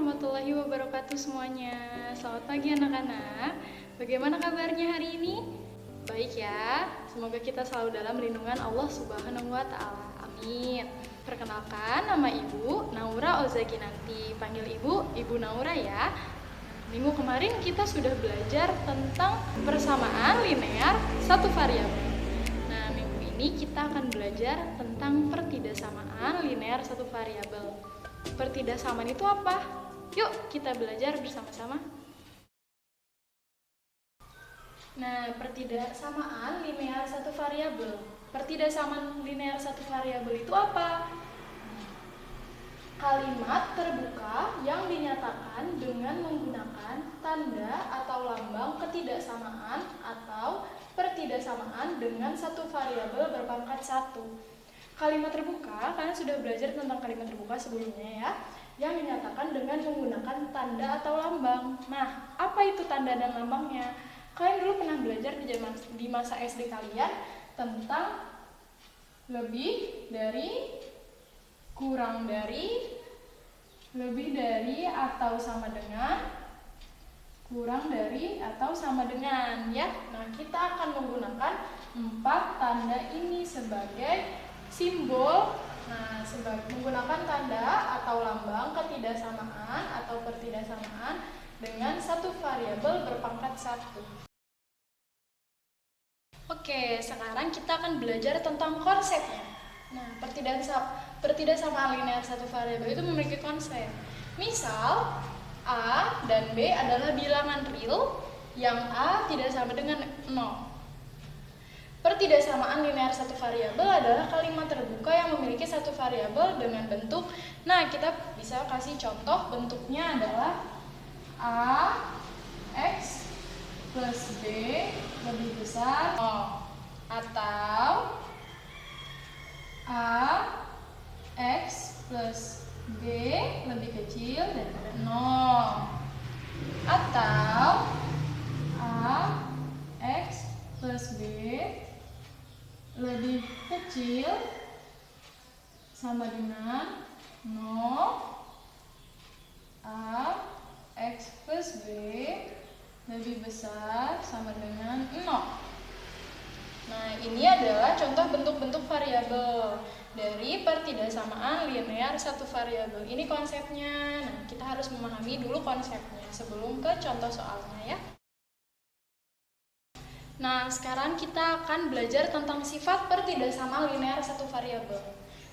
warahmatullahi wabarakatuh semuanya. Selamat pagi anak-anak. Bagaimana kabarnya hari ini? Baik ya. Semoga kita selalu dalam lindungan Allah Subhanahu wa taala. Amin. Perkenalkan, nama Ibu Naura Ozakinanti. Panggil Ibu Naura ya. Minggu kemarin kita sudah belajar tentang persamaan linear satu variabel. Nah, minggu ini kita akan belajar tentang pertidaksamaan linear satu variabel. Pertidaksamaan itu apa? Yuk kita belajar bersama-sama. Nah, pertidaksamaan linear satu variabel. Pertidaksamaan linear satu variabel itu apa? Kalimat terbuka yang dinyatakan dengan menggunakan tanda atau lambang ketidaksamaan atau pertidaksamaan dengan satu variabel berpangkat 1. Kalimat terbuka, kalian sudah belajar tentang kalimat terbuka sebelumnya ya, yang dinyatakan dengan menggunakan tanda atau lambang. Nah, apa itu tanda dan lambangnya? Kalian dulu pernah belajar di masa SD kalian tentang lebih dari, kurang dari, lebih dari atau sama dengan, kurang dari atau sama dengan ya. Nah, kita akan menggunakan 4 tanda ini sebagai simbol. Nah, menggunakan tanda atau lambang ketidaksamaan atau pertidaksamaan dengan satu variabel berpangkat 1. Oke, sekarang kita akan belajar tentang konsepnya. Nah, pertidaksamaan linear satu variabel itu memiliki konsep. Misal, A dan B adalah bilangan real yang A tidak sama dengan 0. Pertidaksamaan linear satu variabel adalah kalimat terbuka yang memiliki satu variabel dengan bentuk. Nah, kita bisa kasih contoh, bentuknya adalah A X plus B lebih besar 0, atau A X plus B lebih kecil daripada 0, atau A X plus B lebih kecil sama dengan 0, A X plus B lebih besar sama dengan 0. Nah, ini adalah contoh bentuk-bentuk variabel dari pertidaksamaan linear satu variabel. Ini konsepnya. Nah, kita harus memahami dulu konsepnya sebelum ke contoh soalnya ya. Nah, sekarang kita akan belajar tentang sifat pertidaksamaan linear satu variabel.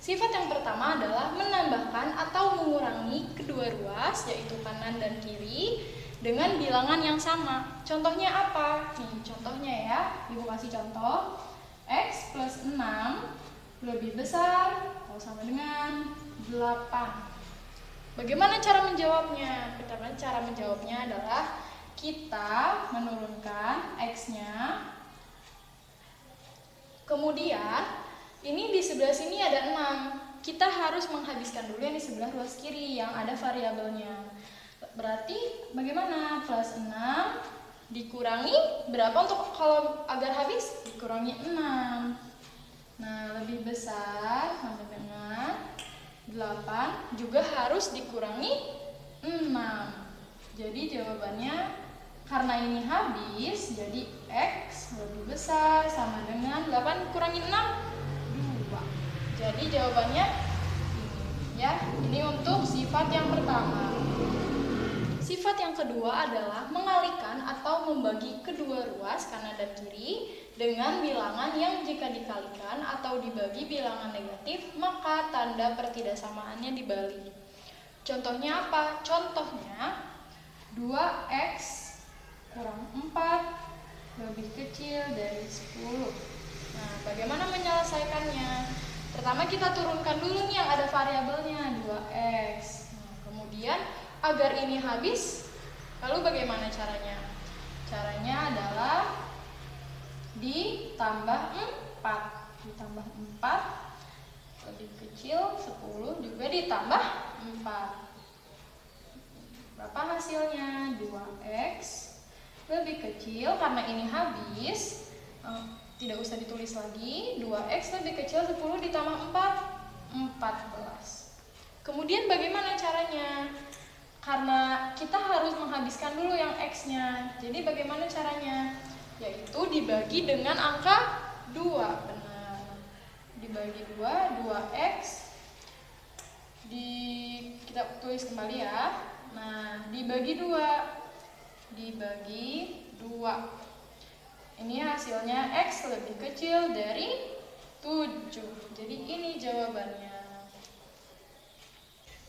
Sifat yang pertama adalah menambahkan atau mengurangi kedua ruas, yaitu kanan dan kiri, dengan bilangan yang sama. Contohnya apa? Nih, contohnya ya, Ibu kasih contoh. X plus 6 lebih besar atau sama dengan 8. Bagaimana cara menjawabnya? Pertama, cara menjawabnya adalah kita menurunkan X-nya. Kemudian, ini di sebelah sini ada 6. Kita harus menghabiskan dulu yang di sebelah ruas kiri yang ada variabelnya. Berarti bagaimana? Plus 6 dikurangi berapa untuk kalau agar habis? Dikurangi 6. Nah, lebih besar sama dengan 8 juga harus dikurangi 6. Jadi jawabannya, karena ini habis, jadi X lebih besar sama dengan 8 kurangi 6, 2. Jadi jawabannya ini ya. Ini untuk sifat yang pertama. Sifat yang kedua adalah mengalihkan atau membagi kedua ruas kanan dan kiri dengan bilangan yang jika dikalikan atau dibagi bilangan negatif, maka tanda pertidaksamaannya dibalik. Contohnya apa? Contohnya 2X kurang 4 lebih kecil dari 10. Nah, bagaimana menyelesaikannya? Pertama kita turunkan dulu nih yang ada variabelnya 2X. Nah, kemudian agar ini habis, lalu bagaimana caranya? Caranya adalah ditambah 4. Ditambah 4 lebih kecil 10 juga ditambah 4. Berapa hasilnya? 2X lebih kecil, karena ini habis, tidak usah ditulis lagi. 2X lebih kecil 10 ditambah 4, 14. Kemudian bagaimana caranya? karena kita harus menghabiskan dulu yang X-nya. Jadi bagaimana caranya? Yaitu dibagi dengan angka 2. Benar. Dibagi 2, 2X. Kita tulis kembali ya. Nah, dibagi 2. Dibagi 2. Ini hasilnya X lebih kecil dari 7. Jadi ini jawabannya.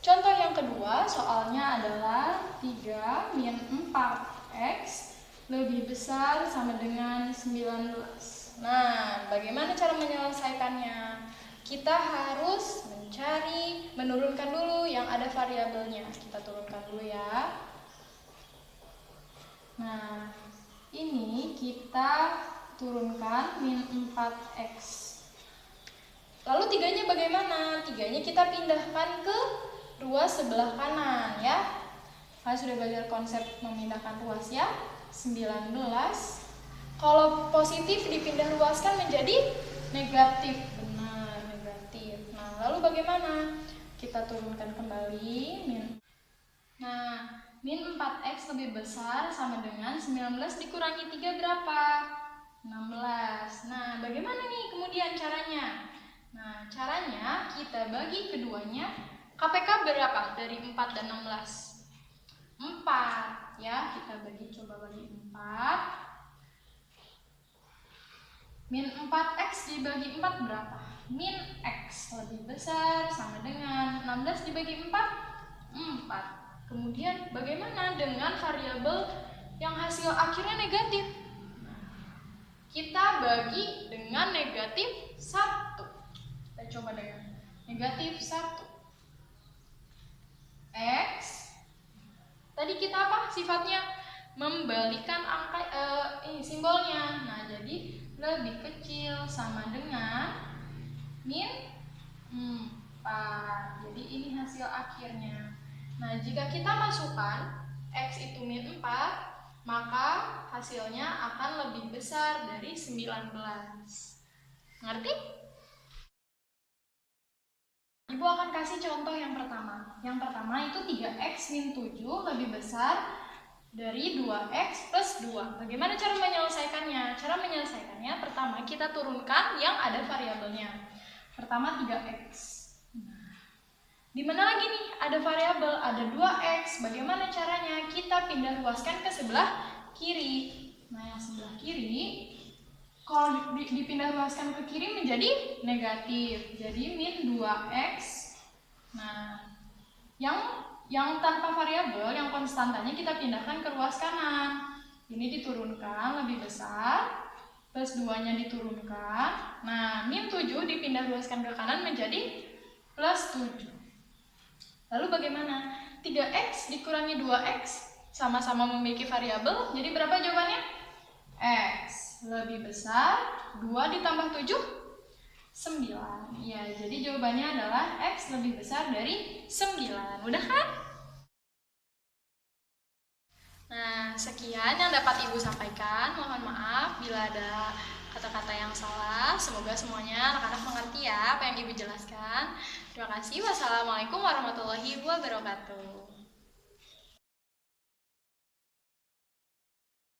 Contoh yang kedua, soalnya adalah 3 min 4X lebih besar sama dengan 19. Nah, bagaimana cara menyelesaikannya? Kita harus menurunkan dulu yang ada variabelnya. Kita turunkan dulu ya. Nah, ini kita turunkan min 4X. Lalu 3-nya bagaimana? 3-nya kita pindahkan ke ruas sebelah kanan ya. Kalian sudah belajar konsep memindahkan ruas ya? 19. Kalau positif dipindah ruaskan menjadi negatif. Benar, negatif. Nah, lalu bagaimana? Kita turunkan kembali Nah, min 4X lebih besar sama dengan 19 dikurangi 3 berapa? 16. Nah, bagaimana nih kemudian caranya? Nah, caranya kita bagi keduanya. KPK berapa dari 4 dan 16? 4 ya, kita coba bagi 4. Min 4X dibagi 4 berapa? Min X lebih besar sama dengan 16 dibagi 4, 4. Kemudian bagaimana dengan variabel yang hasil akhirnya negatif? Kita bagi dengan negatif 1. Kita coba dengan negatif 1. X. Tadi kita apa sifatnya? Membalikan angka ini simbolnya. Nah, jadi lebih kecil sama dengan min 4. Jadi ini hasil akhirnya. Nah, jika kita masukkan X itu min 4, maka hasilnya akan lebih besar dari 19. Ngerti? Ibu akan kasih contoh yang pertama. Yang pertama itu 3X min 7 lebih besar dari 2X plus 2. Bagaimana cara menyelesaikannya? Cara menyelesaikannya pertama kita turunkan yang ada variabelnya. Pertama 3X. Di mana lagi nih ada variabel, ada 2X. Bagaimana caranya? Kita pindah ruaskan ke sebelah kiri. Nah, yang sebelah kiri kalau dipindah ruaskan ke kiri menjadi negatif. Jadi min 2X. Nah, yang tanpa variabel, yang konstantannya kita pindahkan ke ruas kanan. Ini diturunkan lebih besar, plus 2-nya diturunkan. Nah, min 7 dipindah ruaskan ke kanan menjadi plus 7. Lalu bagaimana? 3X dikurangi 2X sama-sama memiliki variabel. Jadi berapa jawabannya? X lebih besar 2 ditambah 7 9. Ya, jadi jawabannya adalah X lebih besar dari 9. Udah kan? Nah, sekian yang dapat Ibu sampaikan. Mohon maaf bila ada kata-kata yang salah. Semoga semuanya anak-anak mengerti ya apa yang Ibu jelaskan. Terima kasih. Wassalamualaikum warahmatullahi wabarakatuh.